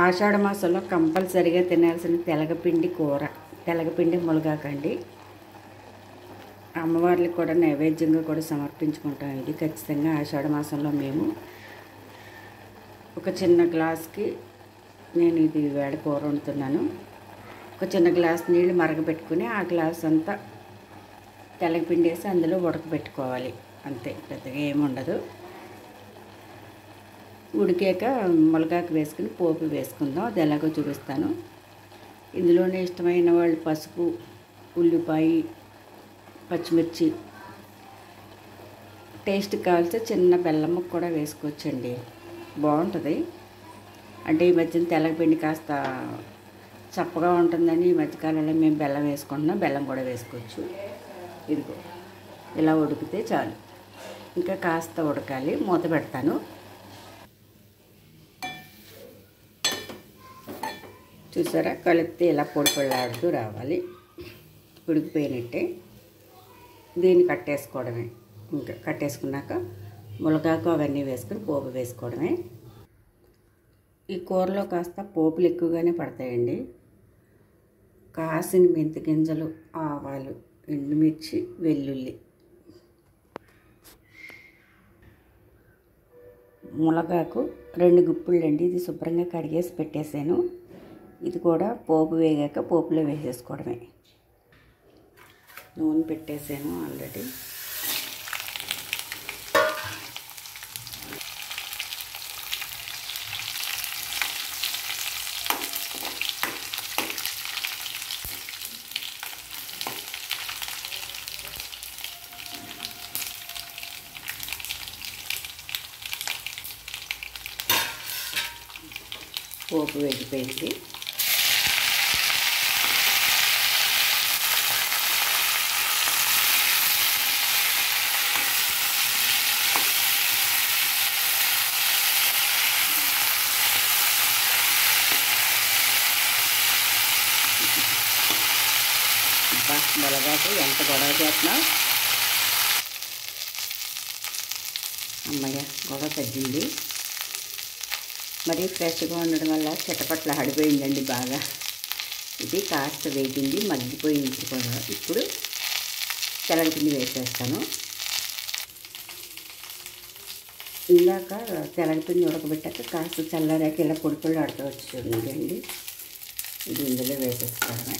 ఆషాఢ మాసంలో కంపల్సరిగా తినాల్సిన తెలగపిండి కూర. తెలగపిండి ములగాకండి. అమ్మవార్లకు కూడా నైవేద్యంగా కూడా సమర్పించుకుంటాం. ఇది ఖచ్చితంగా ఆషాఢ మాసంలో మేము ఒక చిన్న గ్లాస్కి నేను ఇది వేడ కూర వండుతున్నాను. ఒక చిన్న గ్లాస్ నీళ్ళు మరగపెట్టుకుని ఆ గ్లాస్ అంతా తెలగపిండి వేసి అందులో ఉడకబెట్టుకోవాలి. అంతే, పెద్దగా ఏముండదు. ఉడికాక ములగాకు వేసుకుని పోపు వేసుకుందాం. అది ఎలాగో చూపిస్తాను. ఇందులోనే ఇష్టమైన వాళ్ళు పసుపు, ఉల్లిపాయ, పచ్చిమిర్చి, టేస్ట్ కావాల్సి చిన్న బెల్లం ముక్క కూడా వేసుకోవచ్చండి. బాగుంటుంది. అంటే ఈ మధ్యన తెలగపిండి కాస్త చప్పగా ఉంటుందని ఈ మధ్యకాలంలో మేము బెల్లం వేసుకుంటున్నాం. బెల్లం కూడా వేసుకోవచ్చు. ఇదిగో ఇలా ఉడికితే చాలు. ఇంకా కాస్త ఉడకాలి. మూత పెడతాను. చూసారా, కలిపితే ఇలా పొడి పొడిలాడుతూ రావాలి. ఉడికిపోయినట్టే. దీన్ని కట్టేసుకోవడమే. ఇంకా కట్టేసుకున్నాక ములగాకు అవన్నీ వేసుకుని పోపు వేసుకోవడమే. ఈ కూరలో కాస్త పోపులు ఎక్కువగానే పడతాయండి. కాసిన మెంతి గింజలు, ఆవాలు, ఎండుమిర్చి, వెల్లుల్లి, ములగాకు 2 గుప్పుళ్ళండి. ఇది శుభ్రంగా కడిగేసి పెట్టేసాను. ఇది కూడా పోపు వేగాక పోపులో వేసేసుకోవడమే. నూనె పెట్టేసాను ఆల్రెడీ. పోపు వేగిపోయింది. ములగాకు ఎంత గొడవ చేస్తున్నావు అమ్మయ్య, గొడవ తగ్గింది. మరీ ఫ్రెష్గా ఉండడం వల్ల చిటపట్ల ఆడిపోయిందండి బాగా. ఇది కాస్త వేగింది, మగ్గిపోయింది కూడా. ఇప్పుడు తెలగపిండి వేసేస్తాను. ఇందాక తెలగపిండి ఉడకబెట్టాక కాస్త చల్లారాక ఇలా పొడి పొడి ఆడుకోవచ్చు చూడండి. ఇది ఇందులో వేసేస్తాను.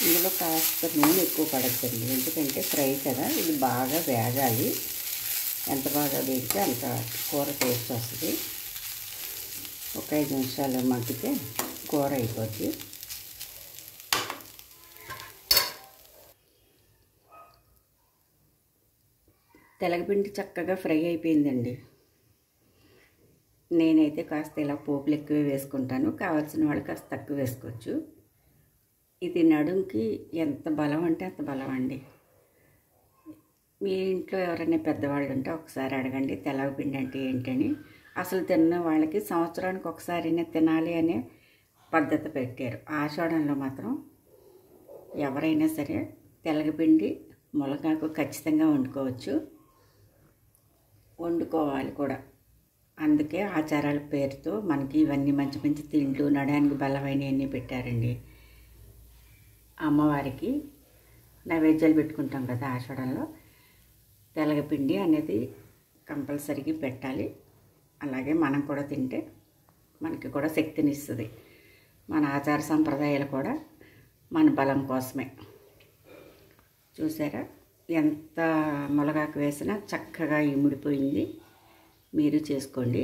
ఇందులో కాస్త నూనె ఎక్కువ పడద్దండి, ఎందుకంటే ఫ్రై కదా. ఇది బాగా వేగాలి. ఎంత బాగా వేగితే అంత కూర టేస్ట్ వస్తుంది. ఒక 5 నిమిషాలు మగ్గితే కూర అయిపోద్ది. తెలగపిండి చక్కగా ఫ్రై అయిపోయిందండి. నేనైతే కాస్త ఇలా పోపులు ఎక్కువ వేసుకుంటాను. కావాల్సిన వాళ్ళు కాస్త తక్కువ వేసుకోవచ్చు. ఇది నడుంకి ఎంత బలం అంటే అంత బలం అండి. మీ ఇంట్లో ఎవరైనా పెద్దవాళ్ళు ఉంటే ఒకసారి అడగండి తెలగపిండి అంటే ఏంటని. అసలు తిన్న వాళ్ళకి సంవత్సరానికి ఒకసారినే తినాలి అనే పద్ధతి పెట్టారు. ఆషాఢంలో మాత్రం ఎవరైనా సరే తెలగపిండి ములగాకు ఖచ్చితంగా వండుకోవాలి కూడా. అందుకే ఆచారాల పేరుతో మనకి ఇవన్నీ మంచి మంచి తిండ్లు, నడానికి బలమైనవన్నీ పెట్టారండి. అమ్మవారికి నైవేద్యాలు పెట్టుకుంటాం కదా ఆషాఢంలో. తెలగపిండి అనేది కంపల్సరీగా పెట్టాలి. అలాగే మనం కూడా తింటే మనకి కూడా శక్తిని ఇస్తుంది. మన ఆచార సంప్రదాయాలు కూడా మన బలం కోసమే. చూసారా, ఎంత ములగాకు వేసినా చక్కగా ఇమిడిపోయింది. మీరు చేసుకోండి.